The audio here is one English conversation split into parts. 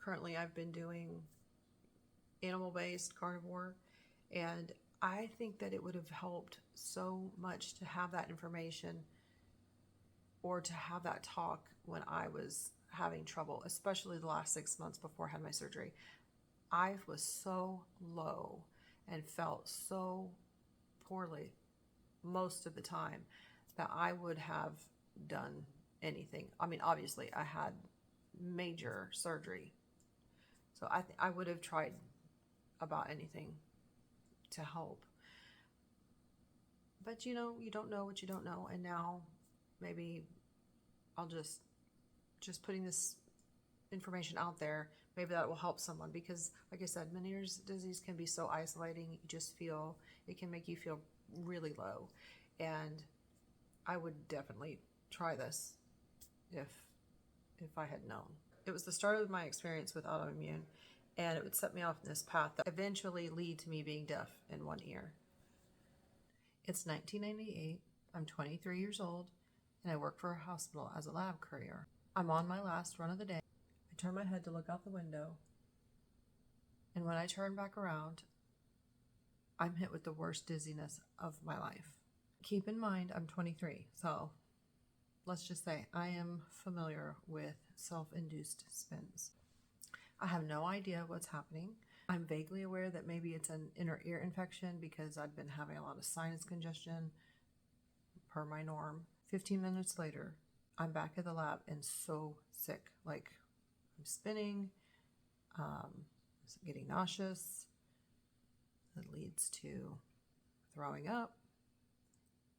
Currently, I've been doing animal-based carnivore, and I think that it would have helped so much to have that information or to have that talk when I was having trouble, especially the last 6 months before I had my surgery. I was so low and felt so poorly most of the time that I would have done anything. I mean, obviously, I had major surgery, so I would have tried about anything to help. But you don't know what you don't know, and now maybe I'll just putting this information out there, maybe that will help someone, because like I said, Meniere's disease can be so isolating. You just feel, it can make you feel really low, and I would definitely try this if I had known. It was the start of my experience with autoimmune, and it would set me off in this path that eventually lead to me being deaf in one ear. It's 1998. I'm 23 years old, and I work for a hospital as a lab courier. I'm on my last run of the day. I turn my head to look out the window, and when I turn back around, I'm hit with the worst dizziness of my life. Keep in mind, I'm 23, so let's just say I am familiar with self-induced spins. I have no idea what's happening. I'm vaguely aware that maybe it's an inner ear infection because I've been having a lot of sinus congestion per my norm. 15 minutes later, I'm back at the lab and so sick. Like, I'm spinning, getting nauseous. That leads to throwing up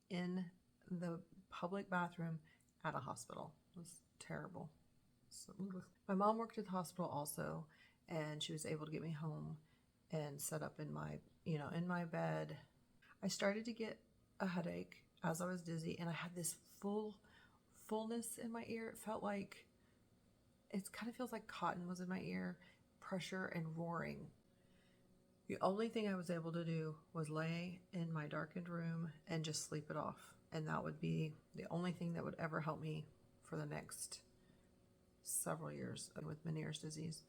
in the public bathroom at a hospital. It was terrible. So, my mom worked at the hospital also, and she was able to get me home and set up in my bed. I started to get a headache as I was dizzy, and I had this fullness in my ear. It felt like, it kind of feels like cotton was in my ear, pressure and roaring. The only thing I was able to do was lay in my darkened room and just sleep it off. And that would be the only thing that would ever help me for the next several years with Meniere's disease.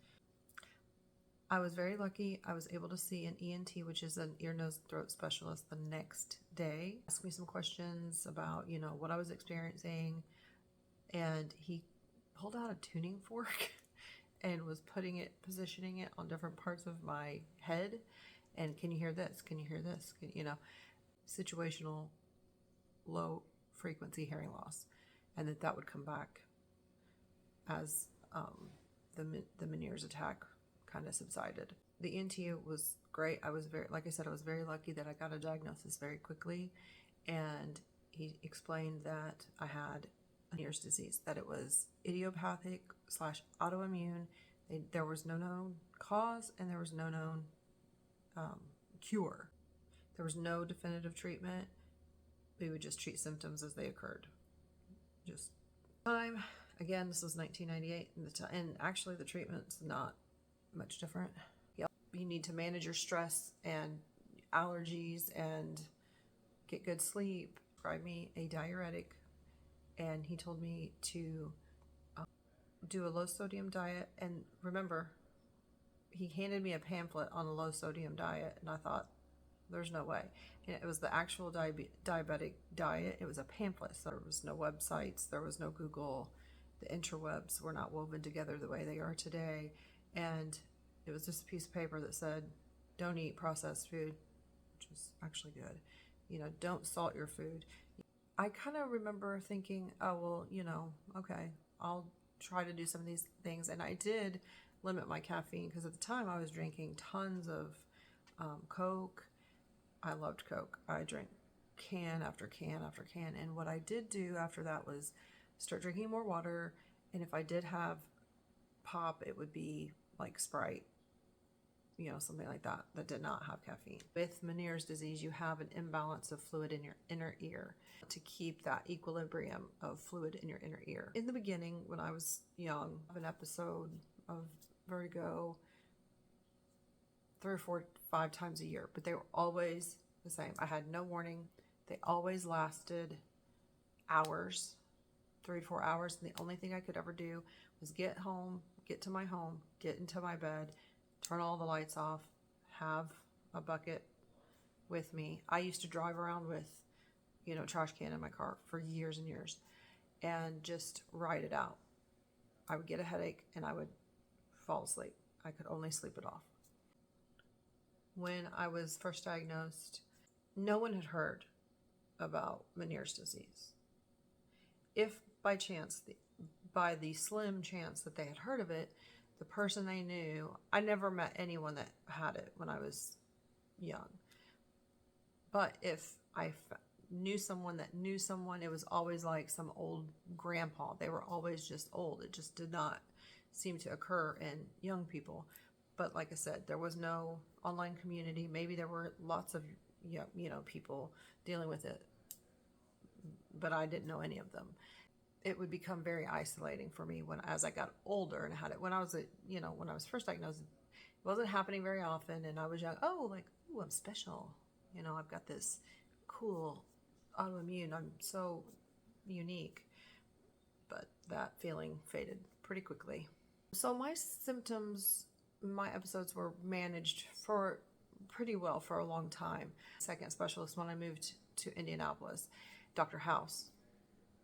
I was very lucky. I was able to see an ENT, which is an ear, nose, throat specialist, the next day. Asked me some questions about, what I was experiencing. And he pulled out a tuning fork and was positioning it on different parts of my head. And can you hear this? Can you hear this? Situational low frequency hearing loss. And that would come back as the Meniere's attack kind of subsided. The ENT was great. I was very lucky that I got a diagnosis very quickly. And he explained that I had Meniere's disease, that it was idiopathic / autoimmune. There was no known cause, and there was no known cure. There was no definitive treatment. We would just treat symptoms as they occurred. Just time. Again, this was 1998, and actually the treatment's not much different. Yep. You need to manage your stress and allergies and get good sleep. Prescribed me a diuretic, and he told me to do a low sodium diet. And remember, he handed me a pamphlet on a low sodium diet, and I thought, there's no way. And it was the actual diabetic diet. It was a pamphlet, so there was no websites, there was no Google. The interwebs were not woven together the way they are today. And it was just a piece of paper that said, don't eat processed food, which was actually good. Don't salt your food. I kind of remember thinking, oh, well, okay, I'll try to do some of these things. And I did limit my caffeine, because at the time I was drinking tons of Coke. I loved Coke. I drank can after can after can. And what I did do after that was start drinking more water. And if I did have pop, it would be like Sprite, something like that did not have caffeine. With Meniere's disease, you have an imbalance of fluid in your inner ear to keep that equilibrium of fluid in your inner ear. In the beginning, when I was young, I had an episode of vertigo 3 or 4, 5 times a year, but they were always the same. I had no warning. They always lasted hours, 3 to 4 hours. And the only thing I could ever do was get home, get to my home, get into my bed, turn all the lights off, have a bucket with me. I used to drive around with, trash can in my car for years and years and just ride it out. I would get a headache and I would fall asleep. I could only sleep it off. When I was first diagnosed, no one had heard about Meniere's disease. If by chance, by the slim chance that they had heard of it, the person they knew, I never met anyone that had it when I was young. But if I knew someone that knew someone, it was always like some old grandpa. They were always just old. It just did not seem to occur in young people. But like I said, there was no online community. Maybe there were lots of people dealing with it, but I didn't know any of them. It would become very isolating for me as I got older and had it. When I was when I was first diagnosed, it wasn't happening very often, and I was young. I'm special. I've got this cool autoimmune. I'm so unique. But that feeling faded pretty quickly. So my symptoms, my episodes were managed for pretty well for a long time. Second specialist when I moved to Indianapolis, Dr. House.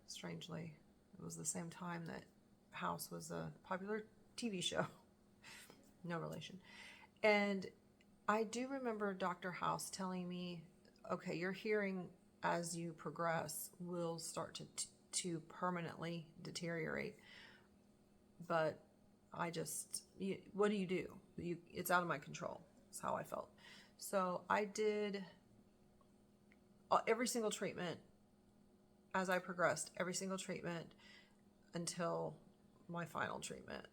Strangely, it was the same time that House was a popular TV show. No relation. And I do remember Dr. House telling me, okay, your hearing as you progress will start to permanently deteriorate. But what do you do? It's out of my control. That's how I felt. So I did every single treatment as I progressed, every single treatment until my final treatment,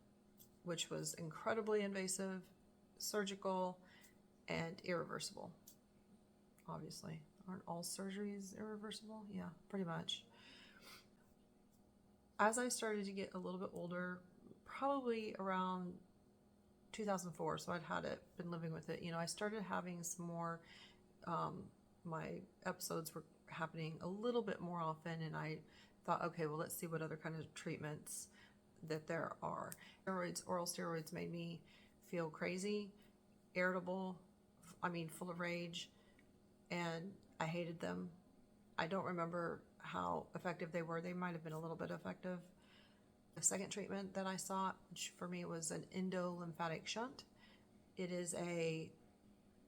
which was incredibly invasive, surgical, and irreversible. Obviously. Aren't all surgeries irreversible? Yeah, pretty much. As I started to get a little bit older, probably around 2004, so been living with it. I started having some more, my episodes were happening a little bit more often, and I thought, okay, well, let's see what other kind of treatments that there are. Oral steroids made me feel crazy, irritable, full of rage, and I hated them. I don't remember how effective they were. They might have been a little bit effective. The second treatment that I sought, which for me was an endolymphatic shunt. It is a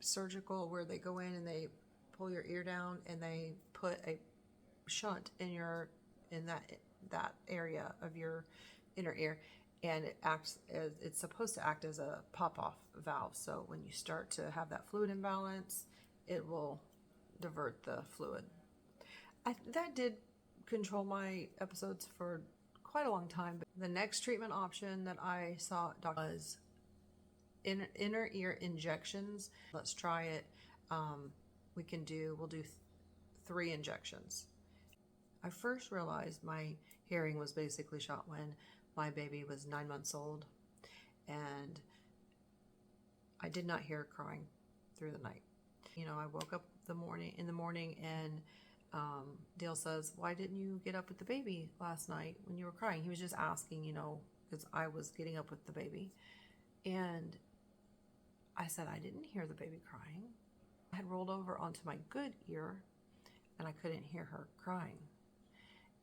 surgical where they go in and they pull your ear down and they put a shunt in that area of your inner ear, and it's supposed to act as a pop-off valve. So when you start to have that fluid imbalance, it will divert the fluid. That did control my episodes for quite a long time. But the next treatment option that I saw was inner ear injections. Let's try it. We'll do 3 injections. I first realized my hearing was basically shot when my baby was 9 months old, and I did not hear crying through the night. I woke up in the morning and Dale says, "Why didn't you get up with the baby last night when you were crying?" He was just asking, because I was getting up with the baby. And I said, I didn't hear the baby crying. I had rolled over onto my good ear and I couldn't hear her crying.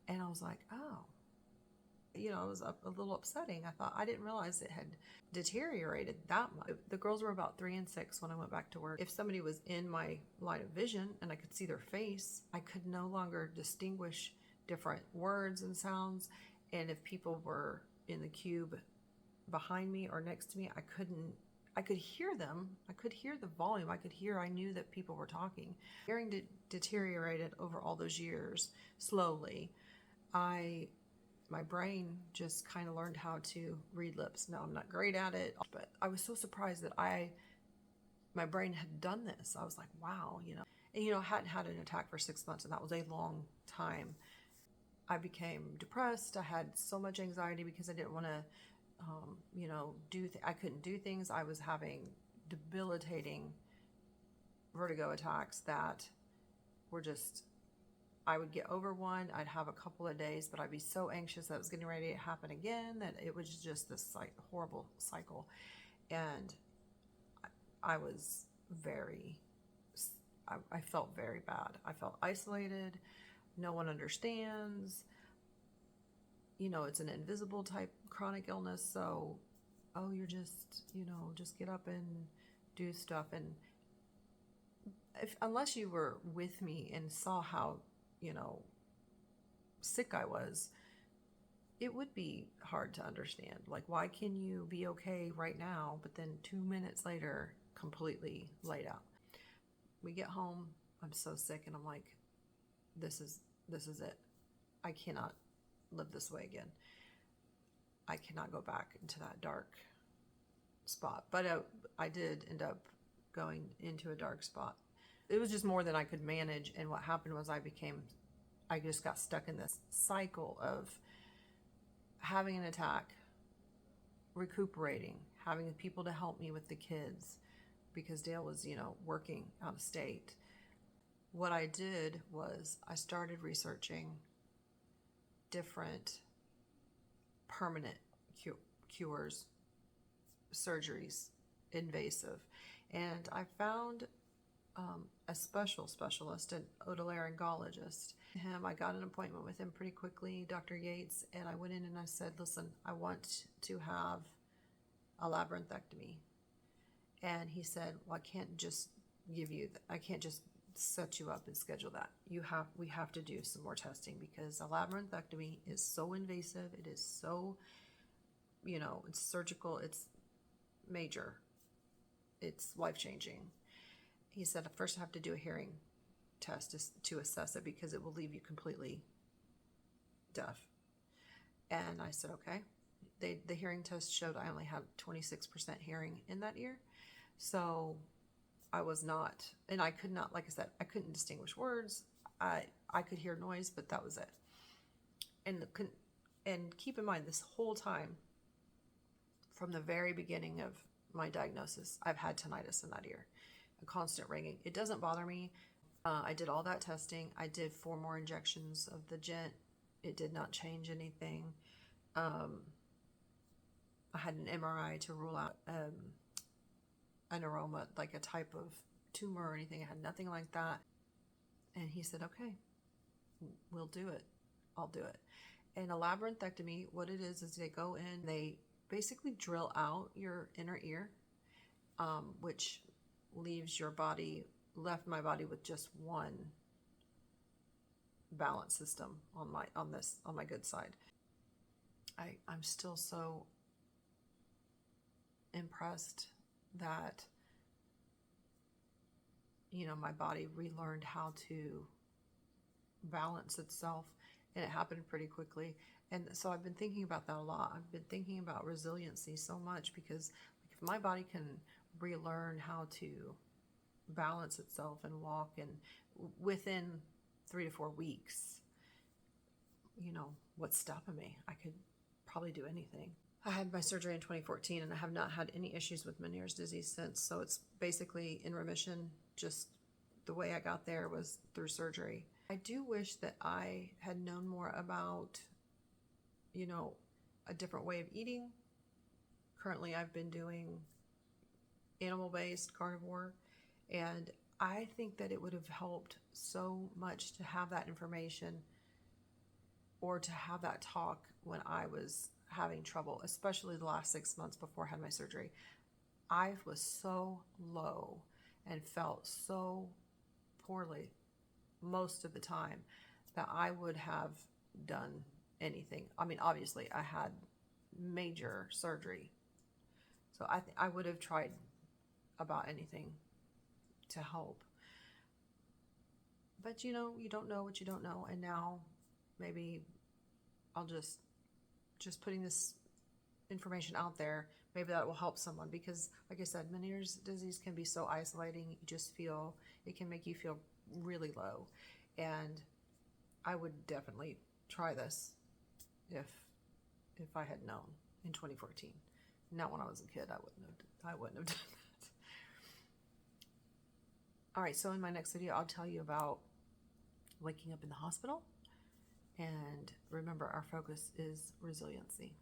And I was like, oh. It was a little upsetting. I didn't realize it had deteriorated that much. The girls were about 3 and 6 when I went back to work. If somebody was in my line of vision and I could see their face, I could no longer distinguish different words and sounds. And if people were in the cube behind me or next to me, I could hear them. I could hear the volume. I knew that people were talking. Hearing deteriorated over all those years slowly. My brain just kind of learned how to read lips. Now, I'm not great at it, but I was so surprised that my brain had done this. I was like, wow, And, I hadn't had an attack for 6 months, and that was a long time. I became depressed. I had so much anxiety because I didn't want to, I couldn't do things. I was having debilitating vertigo attacks that were just, I would get over one, I'd have a couple of days, but I'd be so anxious that it was getting ready to happen again that it was just this like horrible cycle. And I was I felt very bad. I felt isolated. No one understands. You know, it's an invisible type chronic illness. So, oh, you're just, just get up and do stuff. And unless you were with me and saw how, sick I was, it would be hard to understand. Like, why can you be okay right now, but then 2 minutes later, completely laid out? We get home, I'm so sick, and I'm like, this is it. I cannot live this way again. I cannot go back into that dark spot. But I did end up going into a dark spot. It was just more than I could manage, and what happened was I just got stuck in this cycle of having an attack, recuperating, having people to help me with the kids, because Dale was, working out of state. What I did was I started researching different permanent cures, surgeries, invasive. And I found a specialist, an otolaryngologist. I got an appointment with him pretty quickly, Dr. Yates, and I went in and I said, listen, I want to have a labyrinthectomy. And he said, well, I can't just set you up and schedule that. We have to do some more testing, because a labyrinthectomy is so invasive. It is so, it's surgical. It's major. It's life-changing. He said, first I have to do a hearing test to assess it, because it will leave you completely deaf. And I said, okay. The hearing test showed I only had 26% hearing in that ear. So I was not, and I could not, like I said, I couldn't distinguish words. I could hear noise, but that was it. And keep in mind, this whole time, from the very beginning of my diagnosis, I've had tinnitus in that ear, a constant ringing. It doesn't bother me. I did all that testing. I did 4 more injections of the gent. It did not change anything. I had an MRI to rule out an neuroma, like a type of tumor or anything. I had nothing like that. And he said, okay, we'll do it. I'll do it. And a labyrinthectomy, what it is they go in, they basically drill out your inner ear, which left my body with just one balance system on my good side. I'm still so impressed that my body relearned how to balance itself, and it happened pretty quickly. And so I've been thinking about that a lot. I've been thinking about resiliency so much, because if my body can relearn how to balance itself and walk, and within 3 to 4 weeks, what's stopping me? I could probably do anything. I had my surgery in 2014, and I have not had any issues with Meniere's disease since. So it's basically in remission. Just the way I got there was through surgery. I do wish that I had known more about, a different way of eating. Currently, I've been doing animal-based carnivore, and I think that it would have helped so much to have that information, or to have that talk when I was having trouble, especially the last 6 months before I had my surgery. I was so low and felt so poorly most of the time that I would have done anything. I mean, obviously I had major surgery, so I would have tried about anything to help. But you don't know what you don't know, and now maybe I'll just putting this information out there, maybe that will help someone, because like I said, Meniere's disease can be so isolating. It can make you feel really low, and I would definitely try this if I had known in 2014. Not when I was a kid. I wouldn't have done that. All right, so in my next video, I'll tell you about waking up in the hospital. And remember, our focus is resiliency.